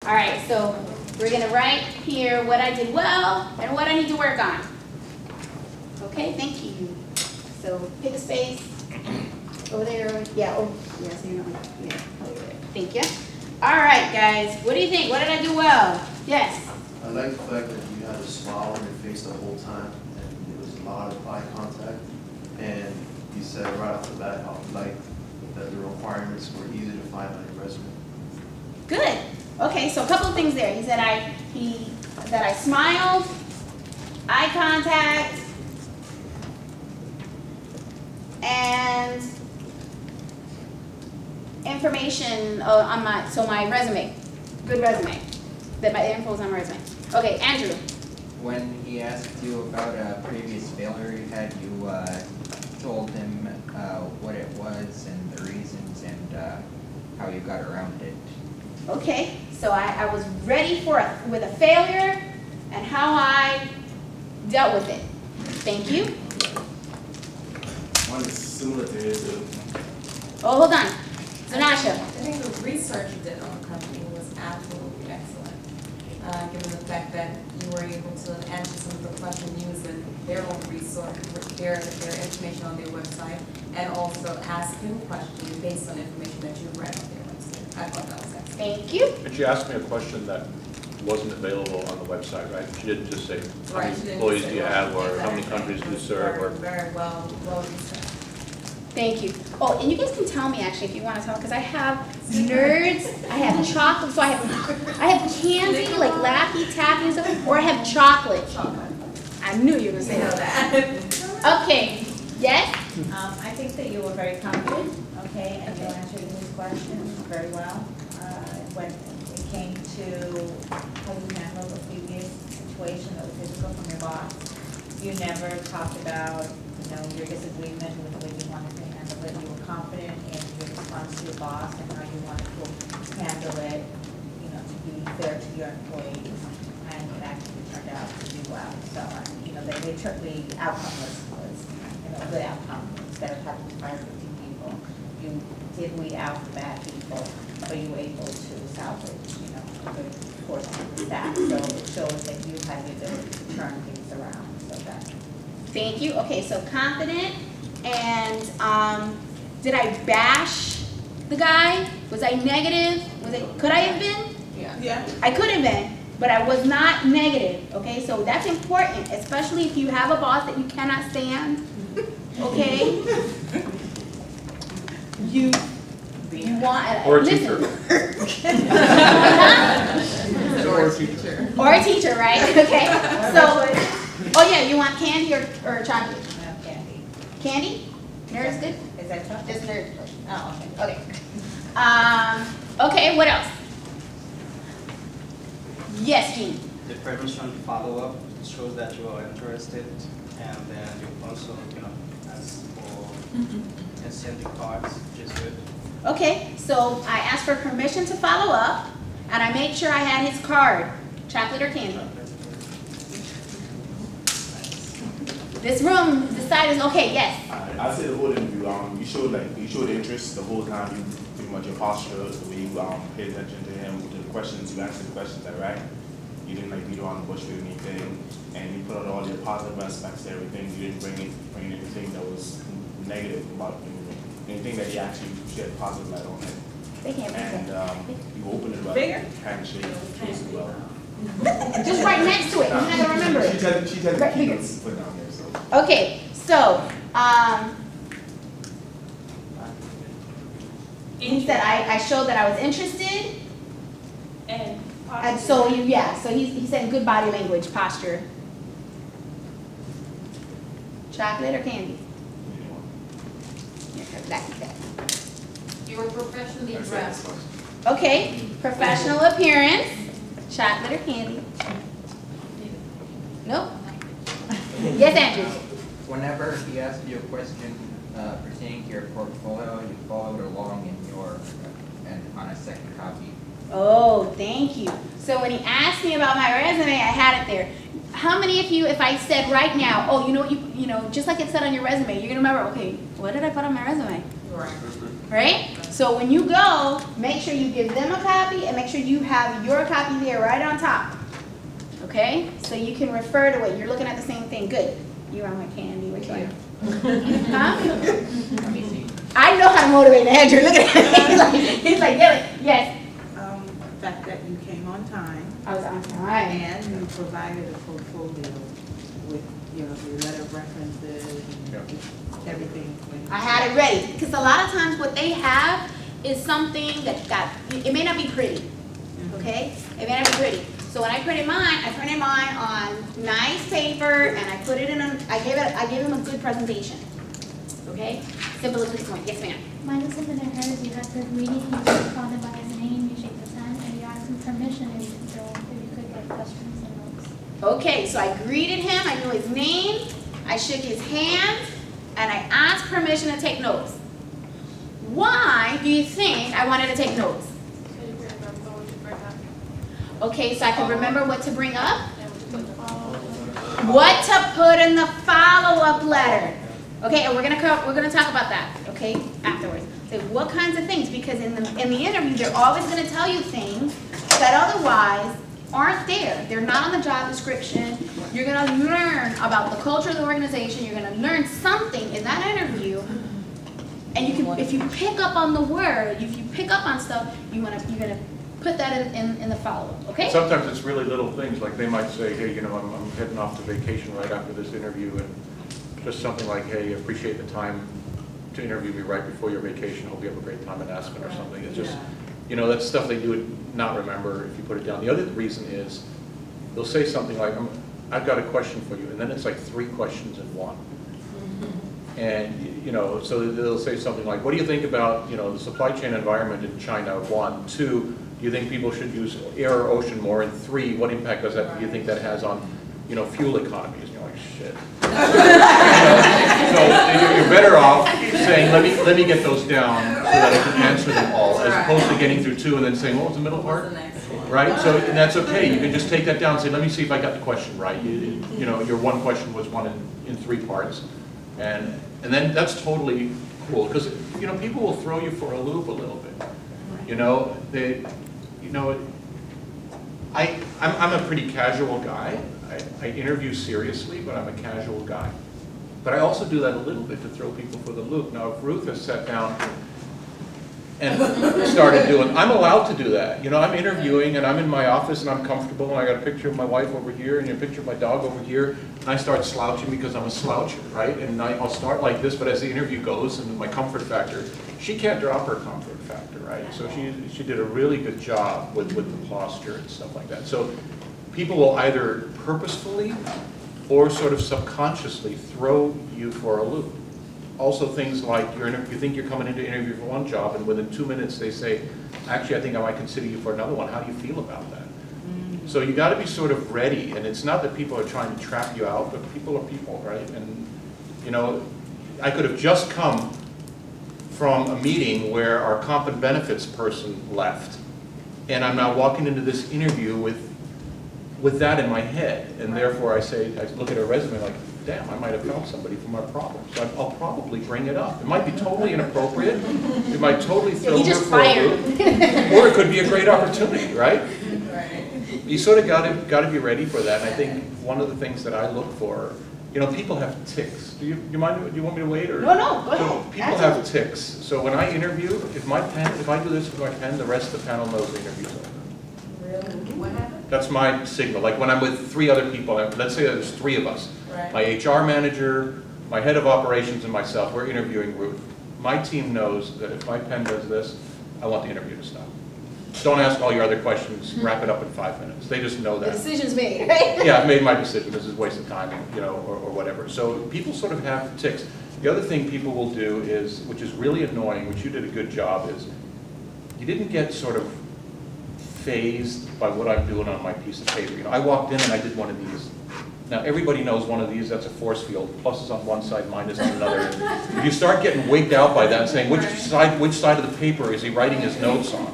All right, so we're going to write here what I did well and what I need to work on. Okay, thank you. So pick a space over there. Yeah, oh, yeah, so you're not, yeah, over there. Thank you. All right, guys, what do you think? What did I do well? Yes? I like the fact that you had a smile on your face the whole time, and there was a lot of eye contact. And you said right off the bat how you like that the requirements were easy to find on your resume. Good. Okay, so a couple of things there. He said that I smiled, eye contact, and information on my resume. Good resume. That my info's on my resume. Okay, Andrew. When he asked you about a previous failure you had, you told him what it was and the reasons and how you got around it. Okay, so I was ready with a failure and how I dealt with it. Thank you. One is similar to his. Oh, hold on. Zanasha. I think the research you did on the company was absolutely excellent, given the fact that you were able to answer some of the questions using their own resource, their information on their website, and also asking questions based on information that you read on their website. I thought that was excellent. Thank you. And she asked me a question that wasn't available on the website, right? She didn't just say, how many employees do you have, or how many countries do you serve, or... Very well researched. Thank you. Oh, and you guys can tell me actually if you want to tell, because I have nerds, I have chocolate, so I have candy like Laffy Taffy and stuff, or I have chocolate. I knew you were going to say that. Okay. Yes? I think that you were very confident, okay, and you answered these questions very well. When it came to how you handled the previous situation that was difficult from your boss, you never talked about, your disagreement with the way you wanted to handle it. You were confident in your response to your boss and how you wanted to handle it, to be fair to your employees, and it actually turned out to be well. So, the outcome was a good outcome. Instead of having to fire 50 people, you did weed out the bad people, but you were able to salvage, a good portion of the staff. So it shows that you had the ability to turn things around. So that. Thank you. Okay, so confident. And did I bash the guy? Was I negative? Could I have been? Yeah. I could have been, but I was not negative. Okay, so that's important, especially if you have a boss that you cannot stand. Okay? You want or a listen. teacher. Or a teacher. Or a teacher, right? Okay. So, oh yeah, you want candy or chocolate? Candy. Candy? Nerd's good? Is that chocolate? Just nerd. Oh, okay. Okay. Okay, what else? Yes, Jean. The permission follow-up shows that you are interested, and then you also, ask for incentive cards, which is good. Okay, so I asked for permission to follow up, and I made sure I had his card. Chocolate or candy? This room decided, okay, yes. I say the whole interview, you showed interest the whole time. You pretty much your posture, the way you paid attention to him, the questions you answered the questions that right. You didn't beat around the bush with anything, and you put out all your positive aspects to everything. You didn't bring anything that was negative about anything that he actually shed positive light on it. They can't And you opened it up, handshake, chose it well. Just right next to it. You're not gonna remember it. She had the keynotes put down there. So. Okay, so he said I showed that I was interested, and so so he said good body language, posture. Chocolate or candy? You were professionally dressed. Okay, professional appearance, chocolate or candy? Nope. Yes, Andrew. Whenever he asked you a question pertaining to your portfolio, you followed along on a second copy. Oh, thank you. So when he asked me about my resume, I had it there. How many of you, if I said right now, oh, you know, just like it said on your resume, you're gonna remember, okay, what did I put on my resume? Right. right? So when you go, make sure you give them a copy and make sure you have your copy there right on top. Okay? So you can refer to it. You're looking at the same thing. Good. You are my candy. Which one? Huh? I know how to motivate Andrew. Look at him. He's like, yes. The fact that you came on time I was on time. and you provided a portfolio with, you know, your letter of references and everything. I had it ready because a lot of times what they have is something that it may not be pretty. Okay? It may not be pretty. So when I printed mine on nice paper and I put it in I gave him a good presentation. Okay? Simple as this point. Yes, ma'am. Mine is similar to hers. You have to read it, you call him by his name, you shake his hand, and you ask him permission if you could get questions and notes. Okay, so I greeted him, I knew his name, I shook his hand, and I asked permission to take notes. Why do you think I wanted to take notes? Okay, so I can remember what to bring up? What to put in the follow-up letter. Okay, and we're gonna talk about that, okay, afterwards. So what kinds of things? Because in the interview, they're always gonna tell you things that otherwise aren't there. They're not on the job description. You're gonna learn about the culture of the organization. You're gonna learn something in that interview. And you can, if you pick up on the word, if you pick up on stuff, you're gonna put that in the follow-up, okay? Sometimes it's really little things, like they might say, hey, you know, I'm heading off to vacation right after this interview, and just something like, hey, appreciate the time to interview me right before your vacation. Hope you have a great time in Aspen or something. It's just, you know, that's stuff that you would not remember if you put it down. The other reason is they'll say something like, I've got a question for you, and then it's like 3 questions in one. And, you know, so they'll say something like, what do you think about, you know, the supply chain environment in China? 1, 2, do you think people should use air or ocean more? And 3, what impact do you think that has on, you know, fuel economies? And you're like, shit. So you're better off saying, let me get those down so that I can answer them all, as opposed to getting through 2 and then saying, what was the middle part? Right? So, and that's okay. You can just take that down and say, let me see if I got the question right. You know, your one question was one in 3 parts. And then that's totally cool, because, you know, people will throw you for a loop a little bit. You know, I'm a pretty casual guy. I interview seriously, but I'm a casual guy. But I also do that a little bit to throw people for the loop. Now, if Ruth has sat down and started doing, I'm allowed to do that. You know, I'm interviewing and I'm in my office and I'm comfortable and I got a picture of my wife over here and a picture of my dog over here, and I start slouching because I'm a sloucher, right? And I'll start like this, but as the interview goes and my comfort factor, she can't drop her comfort factor, right? So she did a really good job with the posture and stuff like that. So people will either purposefully or sort of subconsciously throw you for a loop. Also things like you think you're coming in to interview for one job and within 2 minutes they say, actually I think I might consider you for another one. How do you feel about that? So you got to be sort of ready, and it's not that people are trying to trap you out, but people are people, right? And you know, I could have just come from a meeting where our comp and benefits person left, and I'm now walking into this interview with that in my head, and therefore I look at her resume like, damn, I might have found somebody for my problem. So I'll probably bring it up. It might be totally inappropriate. It might totally throw her for a loop. Or it could be a great opportunity, right? You sort of got to be ready for that. And I think one of the things that I look for, you know, people have tics. Do you mind? Do you want me to wait? Or? No, go ahead. So people have tics. So when I interview, if I do this with my pen, the rest of the panel knows the interview's over. Really? What happened? That's my signal. Like when I'm with 3 other people, let's say there's 3 of us. Right. My HR manager, my head of operations, and myself, we're interviewing Ruth. My team knows that if my pen does this, I want the interview to stop. Don't ask all your other questions, wrap it up in 5 minutes. They just know that. The decision's made, right? Yeah, I've made my decision, this is a waste of time, you know, or whatever. So people sort of have tics. The other thing people will do is, which is really annoying, which you did a good job, is you didn't get sort of phased by what I'm doing on my piece of paper. You know, I walked in and I did one of these. Now everybody knows one of these, that's a force field. Plus is on one side, minus on another. If you start getting wigged out by that, saying which side of the paper is he writing his notes on,